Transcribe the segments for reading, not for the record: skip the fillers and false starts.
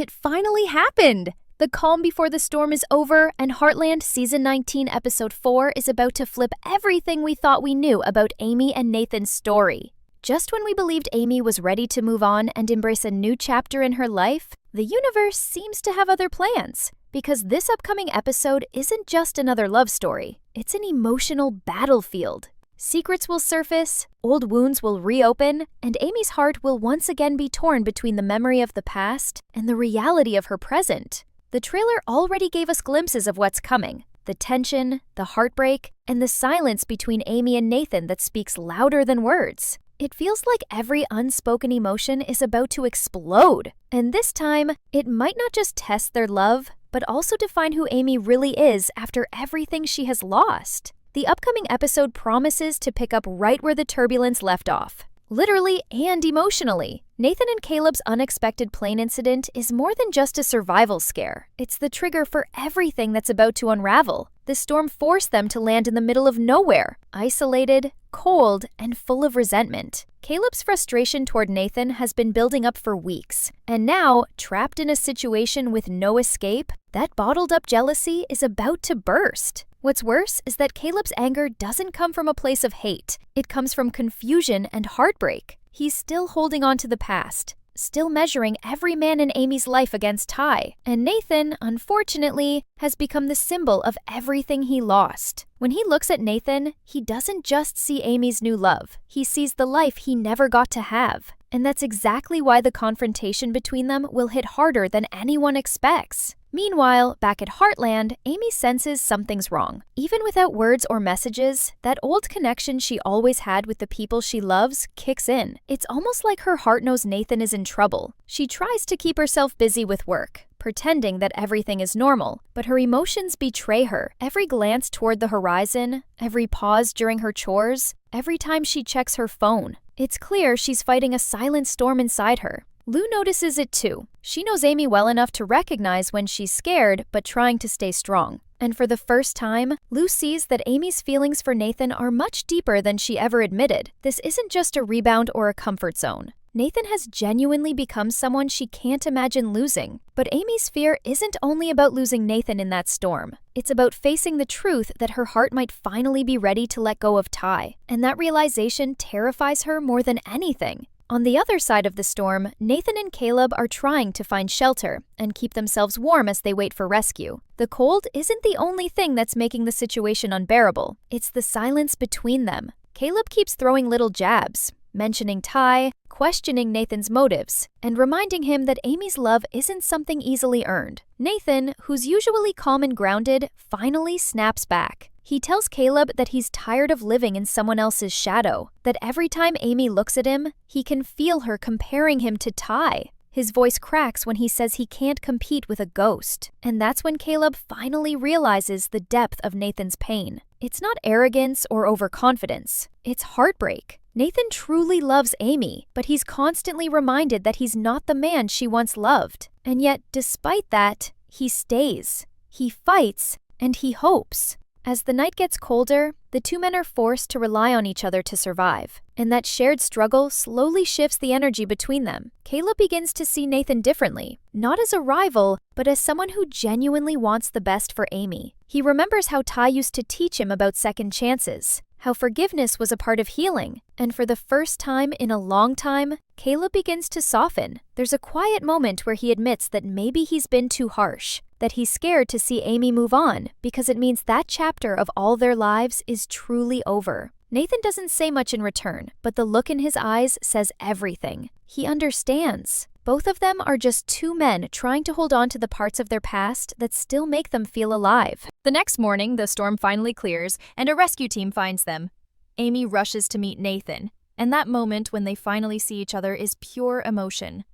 it finally happened! The calm before the storm is over, and Heartland Season 19, Episode 4 is about to flip everything we thought we knew about Amy and Nathan's story. Just when we believed Amy was ready to move on and embrace a new chapter in her life, the universe seems to have other plans. Because this upcoming episode isn't just another love story, it's an emotional battlefield. Secrets will surface, old wounds will reopen, and Amy's heart will once again be torn between the memory of the past and the reality of her present. The trailer already gave us glimpses of what's coming. The tension, the heartbreak, and the silence between Amy and Nathan that speaks louder than words. It feels like every unspoken emotion is about to explode. And this time, it might not just test their love, but also define who Amy really is after everything she has lost. The upcoming episode promises to pick up right where the turbulence left off. Literally and emotionally. Nathan and Caleb's unexpected plane incident is more than just a survival scare. It's the trigger for everything that's about to unravel. The storm forced them to land in the middle of nowhere, isolated, cold, and full of resentment. Caleb's frustration toward Nathan has been building up for weeks, and now, trapped in a situation with no escape, that bottled-up jealousy is about to burst. What's worse is that Caleb's anger doesn't come from a place of hate. It comes from confusion and heartbreak. He's still holding on to the past, still measuring every man in Amy's life against Ty. And Nathan, unfortunately, has become the symbol of everything he lost. When he looks at Nathan, he doesn't just see Amy's new love. He sees the life he never got to have. And that's exactly why the confrontation between them will hit harder than anyone expects. Meanwhile, back at Heartland, Amy senses something's wrong. Even without words or messages, that old connection she always had with the people she loves kicks in. It's almost like her heart knows Nathan is in trouble. She tries to keep herself busy with work, pretending that everything is normal, but her emotions betray her. Every glance toward the horizon, every pause during her chores, every time she checks her phone. It's clear she's fighting a silent storm inside her. Lou notices it too. She knows Amy well enough to recognize when she's scared but trying to stay strong. And for the first time, Lou sees that Amy's feelings for Nathan are much deeper than she ever admitted. This isn't just a rebound or a comfort zone. Nathan has genuinely become someone she can't imagine losing. But Amy's fear isn't only about losing Nathan in that storm. It's about facing the truth that her heart might finally be ready to let go of Ty. And that realization terrifies her more than anything. On the other side of the storm, Nathan and Caleb are trying to find shelter and keep themselves warm as they wait for rescue. The cold isn't the only thing that's making the situation unbearable. It's the silence between them. Caleb keeps throwing little jabs, mentioning Ty, questioning Nathan's motives, and reminding him that Amy's love isn't something easily earned. Nathan, who's usually calm and grounded, finally snaps back. He tells Caleb that he's tired of living in someone else's shadow, that every time Amy looks at him, he can feel her comparing him to Ty. His voice cracks when he says he can't compete with a ghost. And that's when Caleb finally realizes the depth of Nathan's pain. It's not arrogance or overconfidence. It's heartbreak. Nathan truly loves Amy, but he's constantly reminded that he's not the man she once loved. And yet, despite that, he stays. He fights, and he hopes. As the night gets colder, the two men are forced to rely on each other to survive. And that shared struggle slowly shifts the energy between them. Caleb begins to see Nathan differently, not as a rival, but as someone who genuinely wants the best for Amy. He remembers how Ty used to teach him about second chances, how forgiveness was a part of healing. And for the first time in a long time, Caleb begins to soften. There's a quiet moment where he admits that maybe he's been too harsh, that he's scared to see Amy move on because it means that chapter of all their lives is truly over. Nathan doesn't say much in return, but the look in his eyes says everything. He understands. Both of them are just two men trying to hold on to the parts of their past that still make them feel alive. The next morning, the storm finally clears, and a rescue team finds them. Amy rushes to meet Nathan, and that moment when they finally see each other is pure emotion.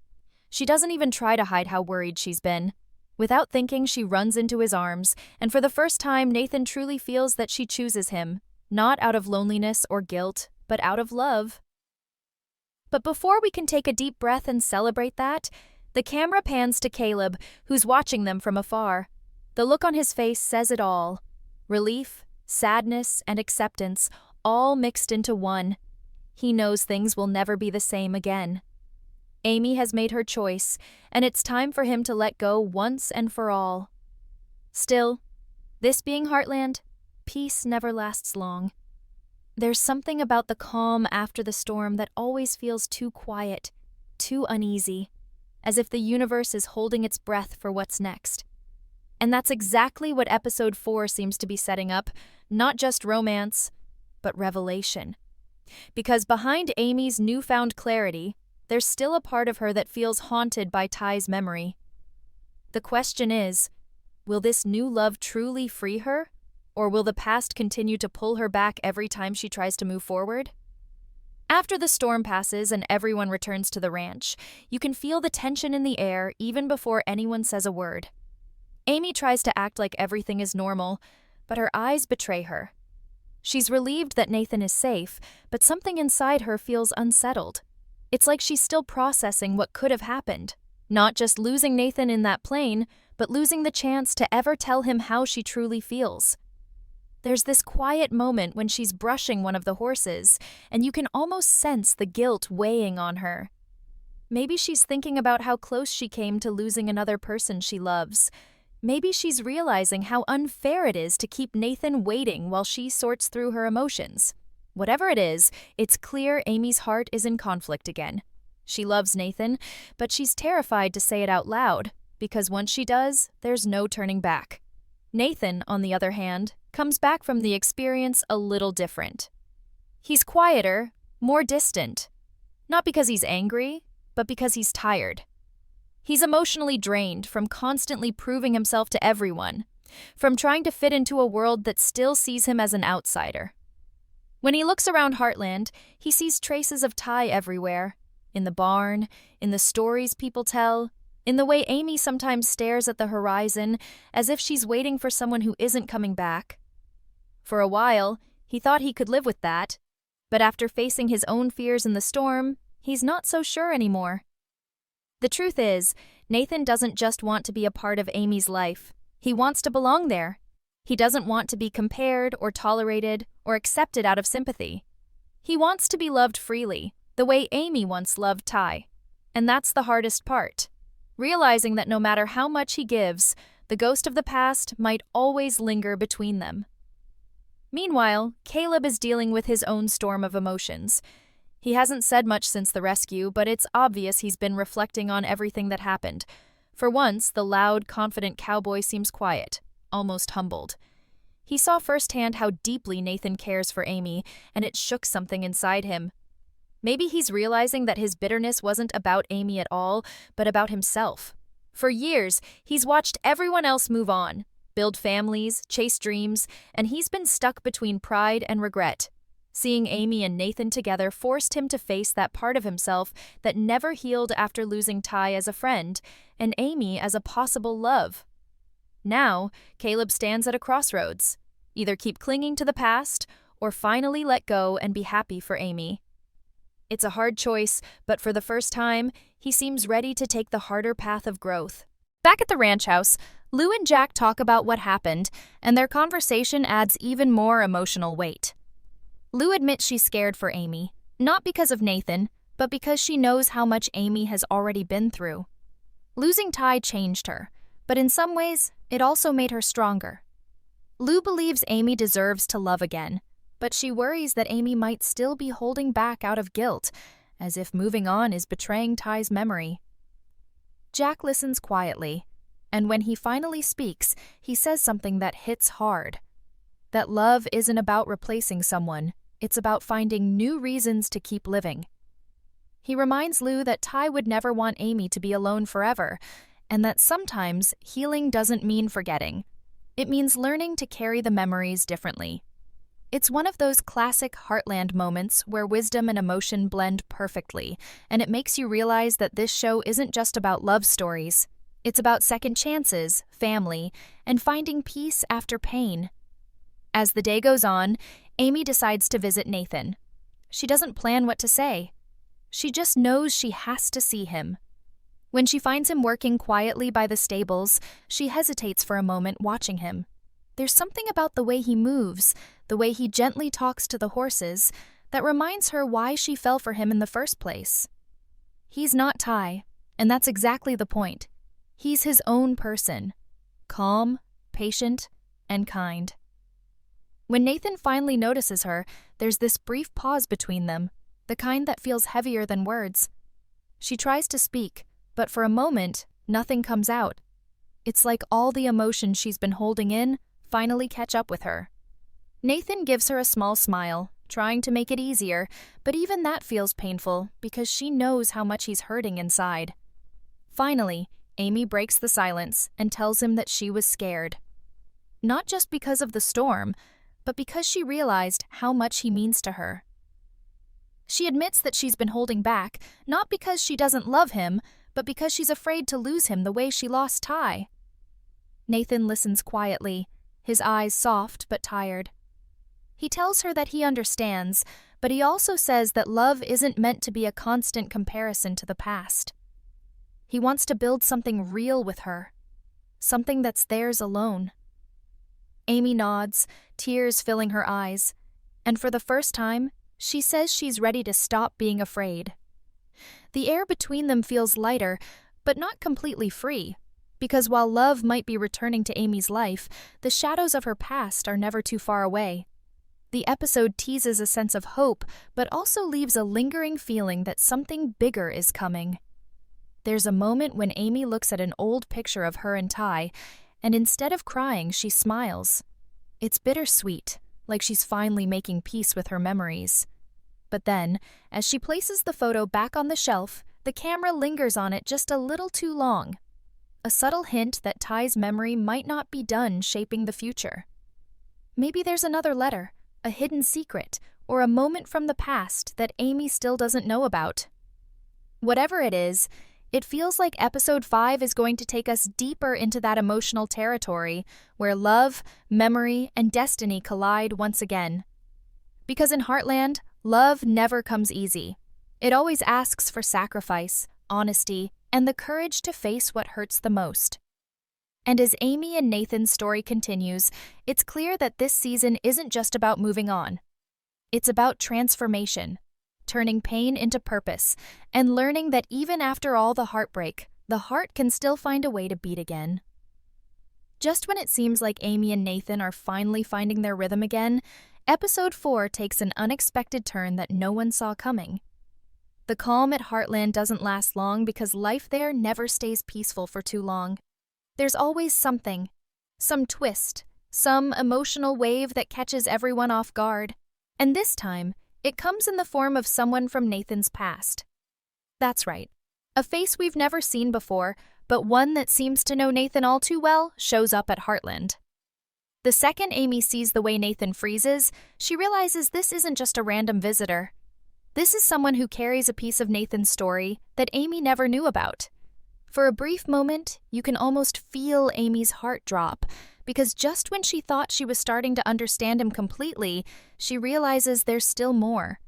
She doesn't even try to hide how worried she's been. Without thinking, she runs into his arms, and for the first time, Nathan truly feels that she chooses him, not out of loneliness or guilt, but out of love. But before we can take a deep breath and celebrate that, the camera pans to Caleb, who's watching them from afar. The look on his face says it all. Relief, sadness, and acceptance, all mixed into one. He knows things will never be the same again. Amy has made her choice, and it's time for him to let go once and for all. Still, this being Heartland, peace never lasts long. There's something about the calm after the storm that always feels too quiet, too uneasy, as if the universe is holding its breath for what's next. And that's exactly what episode 4 seems to be setting up, not just romance, but revelation. Because behind Amy's newfound clarity, there's still a part of her that feels haunted by Ty's memory. The question is, will this new love truly free her? Or will the past continue to pull her back every time she tries to move forward? After the storm passes and everyone returns to the ranch, you can feel the tension in the air even before anyone says a word. Amy tries to act like everything is normal, but her eyes betray her. She's relieved that Nathan is safe, but something inside her feels unsettled. It's like she's still processing what could have happened. Not just losing Nathan in that plane, but losing the chance to ever tell him how she truly feels. There's this quiet moment when she's brushing one of the horses, and you can almost sense the guilt weighing on her. Maybe she's thinking about how close she came to losing another person she loves. Maybe she's realizing how unfair it is to keep Nathan waiting while she sorts through her emotions. Whatever it is, it's clear Amy's heart is in conflict again. She loves Nathan, but she's terrified to say it out loud, because once she does, there's no turning back. Nathan, on the other hand, comes back from the experience a little different. He's quieter, more distant. Not because he's angry, but because he's tired. He's emotionally drained from constantly proving himself to everyone, from trying to fit into a world that still sees him as an outsider. When he looks around Heartland, he sees traces of Ty everywhere. In the barn, in the stories people tell, in the way Amy sometimes stares at the horizon as if she's waiting for someone who isn't coming back. For a while, he thought he could live with that, but after facing his own fears in the storm, he's not so sure anymore. The truth is, Nathan doesn't just want to be a part of Amy's life. He wants to belong there. He doesn't want to be compared or tolerated or accepted out of sympathy. He wants to be loved freely, the way Amy once loved Ty. And that's the hardest part. Realizing that no matter how much he gives, the ghost of the past might always linger between them. Meanwhile, Caleb is dealing with his own storm of emotions. He hasn't said much since the rescue, but it's obvious he's been reflecting on everything that happened. For once, the loud, confident cowboy seems quiet, almost humbled. He saw firsthand how deeply Nathan cares for Amy, and it shook something inside him. Maybe he's realizing that his bitterness wasn't about Amy at all, but about himself. For years, he's watched everyone else move on, build families, chase dreams, and he's been stuck between pride and regret. Seeing Amy and Nathan together forced him to face that part of himself that never healed after losing Ty as a friend, and Amy as a possible love. Now, Caleb stands at a crossroads. Either keep clinging to the past, or finally let go and be happy for Amy. It's a hard choice, but for the first time, he seems ready to take the harder path of growth. Back at the ranch house, Lou and Jack talk about what happened, and their conversation adds even more emotional weight. Lou admits she's scared for Amy, not because of Nathan, but because she knows how much Amy has already been through. Losing Ty changed her, but in some ways, it also made her stronger. Lou believes Amy deserves to love again, but she worries that Amy might still be holding back out of guilt, as if moving on is betraying Ty's memory. Jack listens quietly, and when he finally speaks, he says something that hits hard. That love isn't about replacing someone, it's about finding new reasons to keep living. He reminds Lou that Ty would never want Amy to be alone forever, and that sometimes healing doesn't mean forgetting. It means learning to carry the memories differently. It's one of those classic Heartland moments where wisdom and emotion blend perfectly, and it makes you realize that this show isn't just about love stories. It's about second chances, family, and finding peace after pain. As the day goes on, Amy decides to visit Nathan. She doesn't plan what to say. She just knows she has to see him. When she finds him working quietly by the stables, she hesitates for a moment watching him. There's something about the way he moves, the way he gently talks to the horses, that reminds her why she fell for him in the first place. He's not Ty, and that's exactly the point. He's his own person. Calm, patient, and kind. When Nathan finally notices her, there's this brief pause between them, the kind that feels heavier than words. She tries to speak, but for a moment, nothing comes out. It's like all the emotions she's been holding in finally catch up with her. Nathan gives her a small smile, trying to make it easier, but even that feels painful because she knows how much he's hurting inside. Finally, Amy breaks the silence and tells him that she was scared. Not just because of the storm, but because she realized how much he means to her. She admits that she's been holding back, not because she doesn't love him, but because she's afraid to lose him the way she lost Ty. Nathan listens quietly, his eyes soft but tired. He tells her that he understands, but he also says that love isn't meant to be a constant comparison to the past. He wants to build something real with her, something that's theirs alone. Amy nods, tears filling her eyes, and for the first time, she says she's ready to stop being afraid. The air between them feels lighter, but not completely free, because while love might be returning to Amy's life, the shadows of her past are never too far away. The episode teases a sense of hope, but also leaves a lingering feeling that something bigger is coming. There's a moment when Amy looks at an old picture of her and Ty, and instead of crying, she smiles. It's bittersweet, like she's finally making peace with her memories. But then, as she places the photo back on the shelf, the camera lingers on it just a little too long. A subtle hint that Ty's memory might not be done shaping the future. Maybe there's another letter, a hidden secret, or a moment from the past that Amy still doesn't know about. Whatever it is, it feels like episode 5 is going to take us deeper into that emotional territory where love, memory, and destiny collide once again. Because in Heartland, love never comes easy. It always asks for sacrifice, honesty, and the courage to face what hurts the most. And as Amy and Nathan's story continues, it's clear that this season isn't just about moving on. It's about transformation, turning pain into purpose, and learning that even after all the heartbreak, the heart can still find a way to beat again. Just when it seems like Amy and Nathan are finally finding their rhythm again, episode 4 takes an unexpected turn that no one saw coming. The calm at Heartland doesn't last long because life there never stays peaceful for too long. There's always something, some twist, some emotional wave that catches everyone off guard. And this time, it comes in the form of someone from Nathan's past. That's right. A face we've never seen before, but one that seems to know Nathan all too well, shows up at Heartland. The second Amy sees the way Nathan freezes, she realizes this isn't just a random visitor. This is someone who carries a piece of Nathan's story that Amy never knew about. For a brief moment, you can almost feel Amy's heart drop, because just when she thought she was starting to understand him completely, she realizes there's still more.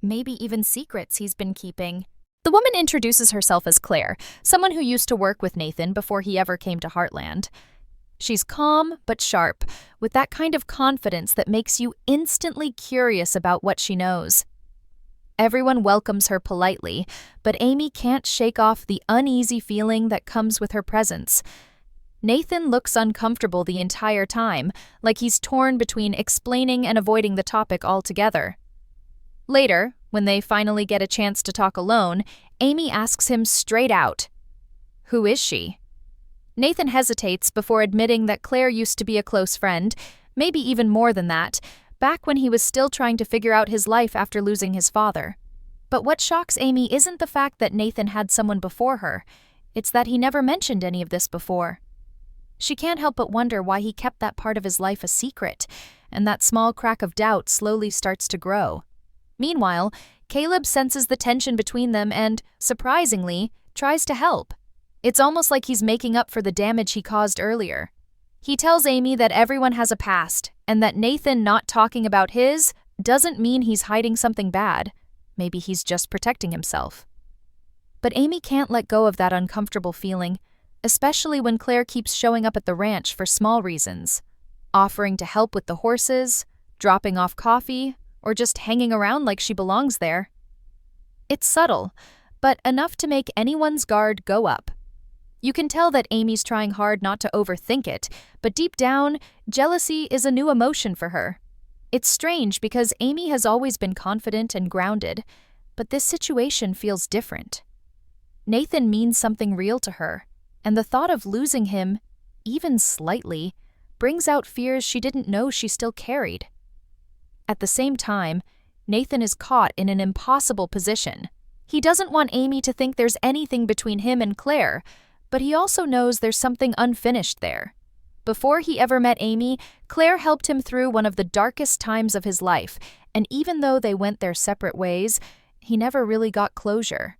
Maybe even secrets he's been keeping. The woman introduces herself as Claire, someone who used to work with Nathan before he ever came to Heartland. She's calm but sharp, with that kind of confidence that makes you instantly curious about what she knows. Everyone welcomes her politely, but Amy can't shake off the uneasy feeling that comes with her presence. Nathan looks uncomfortable the entire time, like he's torn between explaining and avoiding the topic altogether. Later, when they finally get a chance to talk alone, Amy asks him straight out, "Who is she?" Nathan hesitates before admitting that Claire used to be a close friend, maybe even more than that, back when he was still trying to figure out his life after losing his father. But what shocks Amy isn't the fact that Nathan had someone before her, it's that he never mentioned any of this before. She can't help but wonder why he kept that part of his life a secret, and that small crack of doubt slowly starts to grow. Meanwhile, Caleb senses the tension between them and, surprisingly, tries to help. It's almost like he's making up for the damage he caused earlier. He tells Amy that everyone has a past, and that Nathan not talking about his doesn't mean he's hiding something bad. Maybe he's just protecting himself. But Amy can't let go of that uncomfortable feeling, especially when Claire keeps showing up at the ranch for small reasons, offering to help with the horses, dropping off coffee, or just hanging around like she belongs there. It's subtle, but enough to make anyone's guard go up. You can tell that Amy's trying hard not to overthink it, but deep down, jealousy is a new emotion for her. It's strange because Amy has always been confident and grounded, but this situation feels different. Nathan means something real to her, and the thought of losing him, even slightly, brings out fears she didn't know she still carried. At the same time, Nathan is caught in an impossible position. He doesn't want Amy to think there's anything between him and Claire, but he also knows there's something unfinished there. Before he ever met Amy, Claire helped him through one of the darkest times of his life, and even though they went their separate ways, he never really got closure.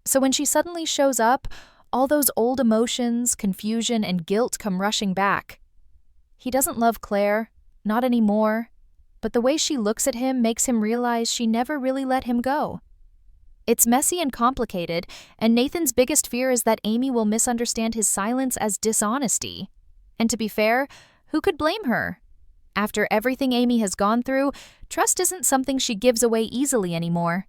So when she suddenly shows up, all those old emotions, confusion, and guilt come rushing back. He doesn't love Claire, not anymore, but the way she looks at him makes him realize she never really let him go. It's messy and complicated, and Nathan's biggest fear is that Amy will misunderstand his silence as dishonesty. And to be fair, who could blame her? After everything Amy has gone through, trust isn't something she gives away easily anymore.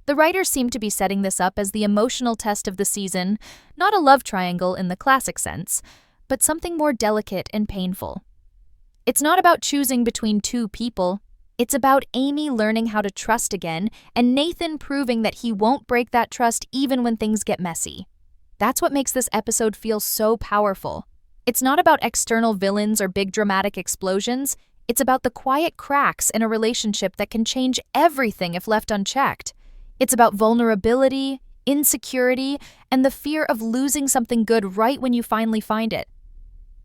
The writers seem to be setting this up as the emotional test of the season, not a love triangle in the classic sense, but something more delicate and painful. It's not about choosing between two people. It's about Amy learning how to trust again, and Nathan proving that he won't break that trust even when things get messy. That's what makes this episode feel so powerful. It's not about external villains or big dramatic explosions. It's about the quiet cracks in a relationship that can change everything if left unchecked. It's about vulnerability, insecurity, and the fear of losing something good right when you finally find it.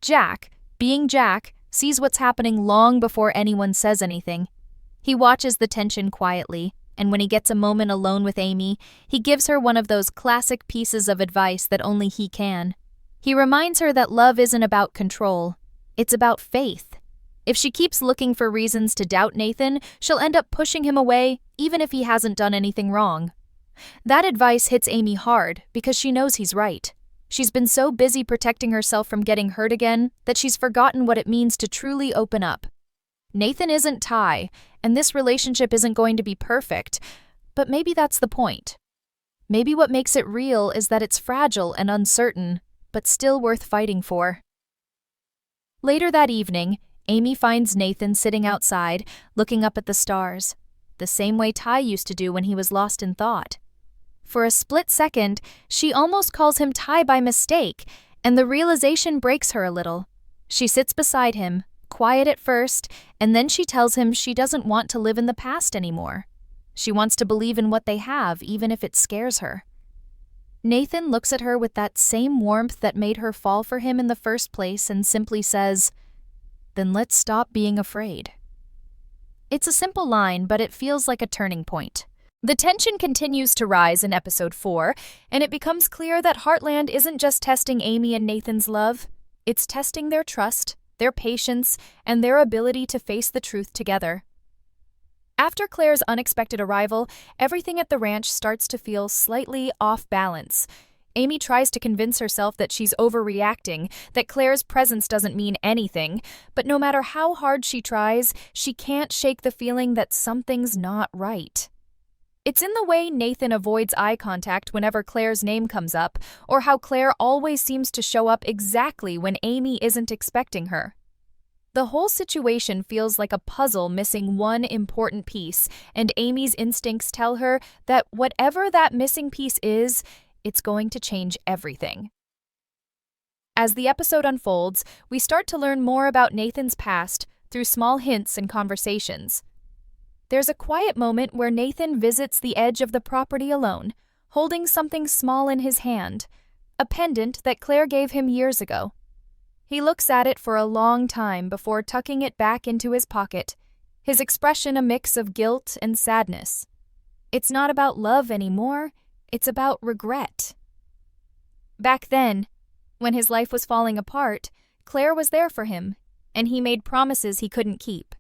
Jack, being Jack, sees what's happening long before anyone says anything. He watches the tension quietly, and when he gets a moment alone with Amy, he gives her one of those classic pieces of advice that only he can. He reminds her that love isn't about control. It's about faith. If she keeps looking for reasons to doubt Nathan, she'll end up pushing him away, even if he hasn't done anything wrong. That advice hits Amy hard because she knows he's right. She's been so busy protecting herself from getting hurt again that she's forgotten what it means to truly open up. Nathan isn't Ty, and this relationship isn't going to be perfect, but maybe that's the point. Maybe what makes it real is that it's fragile and uncertain, but still worth fighting for. Later that evening, Amy finds Nathan sitting outside, looking up at the stars, the same way Ty used to do when he was lost in thought. For a split second, she almost calls him Ty by mistake, and the realization breaks her a little. She sits beside him, quiet at first, and then she tells him she doesn't want to live in the past anymore. She wants to believe in what they have, even if it scares her. Nathan looks at her with that same warmth that made her fall for him in the first place and simply says, "Then let's stop being afraid." It's a simple line, but it feels like a turning point. The tension continues to rise in episode 4, and it becomes clear that Heartland isn't just testing Amy and Nathan's love, it's testing their trust, their patience, and their ability to face the truth together. After Claire's unexpected arrival, everything at the ranch starts to feel slightly off balance. Amy tries to convince herself that she's overreacting, that Claire's presence doesn't mean anything, but no matter how hard she tries, she can't shake the feeling that something's not right. It's in the way Nathan avoids eye contact whenever Claire's name comes up, or how Claire always seems to show up exactly when Amy isn't expecting her. The whole situation feels like a puzzle missing one important piece, and Amy's instincts tell her that whatever that missing piece is, it's going to change everything. As the episode unfolds, we start to learn more about Nathan's past through small hints and conversations. There's a quiet moment where Nathan visits the edge of the property alone, holding something small in his hand, a pendant that Claire gave him years ago. He looks at it for a long time before tucking it back into his pocket, his expression a mix of guilt and sadness. It's not about love anymore, it's about regret. Back then, when his life was falling apart, Claire was there for him, and he made promises he couldn't keep.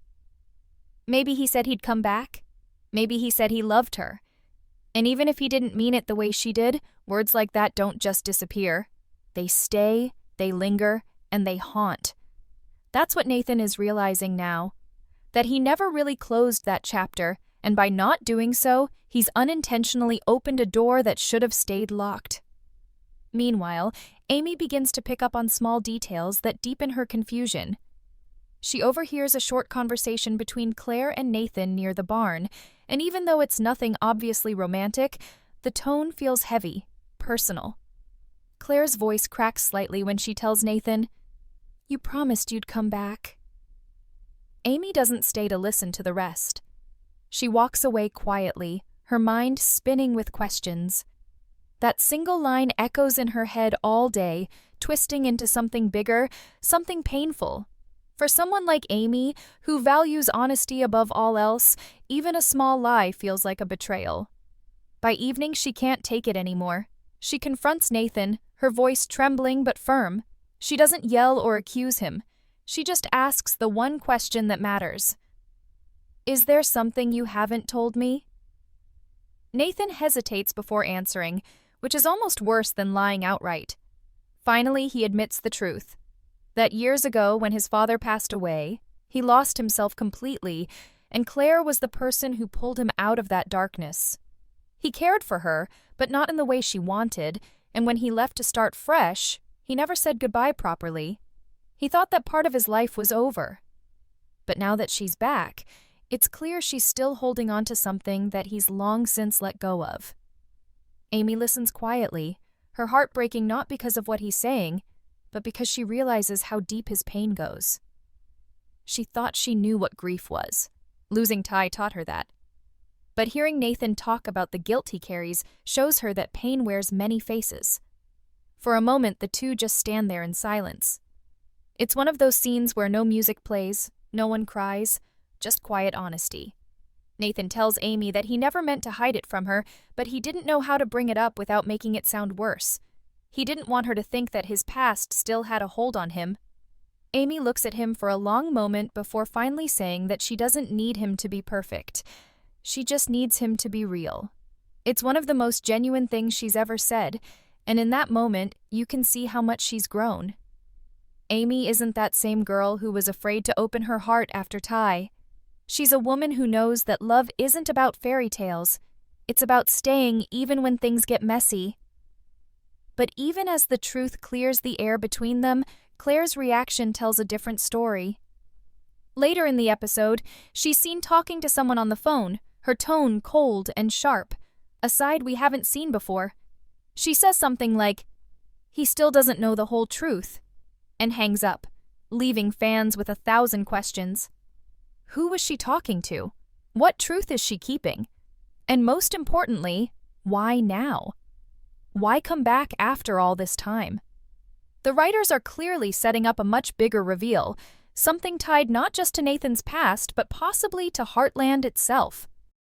Maybe he said he'd come back. Maybe he said he loved her. And even if he didn't mean it the way she did, words like that don't just disappear. They stay, they linger, and they haunt. That's what Nathan is realizing now, that he never really closed that chapter, and by not doing so, he's unintentionally opened a door that should have stayed locked. Meanwhile, Amy begins to pick up on small details that deepen her confusion. She overhears a short conversation between Claire and Nathan near the barn, and even though it's nothing obviously romantic, the tone feels heavy, personal. Claire's voice cracks slightly when she tells Nathan, "You promised you'd come back." Amy doesn't stay to listen to the rest. She walks away quietly, her mind spinning with questions. That single line echoes in her head all day, twisting into something bigger, something painful. For someone like Amy, who values honesty above all else, even a small lie feels like a betrayal. By evening, she can't take it anymore. She confronts Nathan, her voice trembling but firm. She doesn't yell or accuse him. She just asks the one question that matters. "Is there something you haven't told me?" Nathan hesitates before answering, which is almost worse than lying outright. Finally, he admits the truth. That years ago, when his father passed away, he lost himself completely, and Claire was the person who pulled him out of that darkness. He cared for her, but not in the way she wanted, and when he left to start fresh, he never said goodbye properly. He thought that part of his life was over. But now that she's back, it's clear she's still holding on to something that he's long since let go of. Amy listens quietly, her heart breaking not because of what he's saying, but because she realizes how deep his pain goes. She thought she knew what grief was. Losing Ty taught her that. But hearing Nathan talk about the guilt he carries shows her that pain wears many faces. For a moment, the two just stand there in silence. It's one of those scenes where no music plays, no one cries, just quiet honesty. Nathan tells Amy that he never meant to hide it from her, but he didn't know how to bring it up without making it sound worse. He didn't want her to think that his past still had a hold on him. Amy looks at him for a long moment before finally saying that she doesn't need him to be perfect. She just needs him to be real. It's one of the most genuine things she's ever said, and in that moment, you can see how much she's grown. Amy isn't that same girl who was afraid to open her heart after Ty. She's a woman who knows that love isn't about fairy tales. It's about staying even when things get messy. But even as the truth clears the air between them, Claire's reaction tells a different story. Later in the episode, she's seen talking to someone on the phone, her tone cold and sharp, a side we haven't seen before. She says something like, "He still doesn't know the whole truth," and hangs up, leaving fans with 1,000 questions. Who was she talking to? What truth is she keeping? And most importantly, why now? Why come back after all this time? The writers are clearly setting up a much bigger reveal, something tied not just to Nathan's past, but possibly to Heartland itself.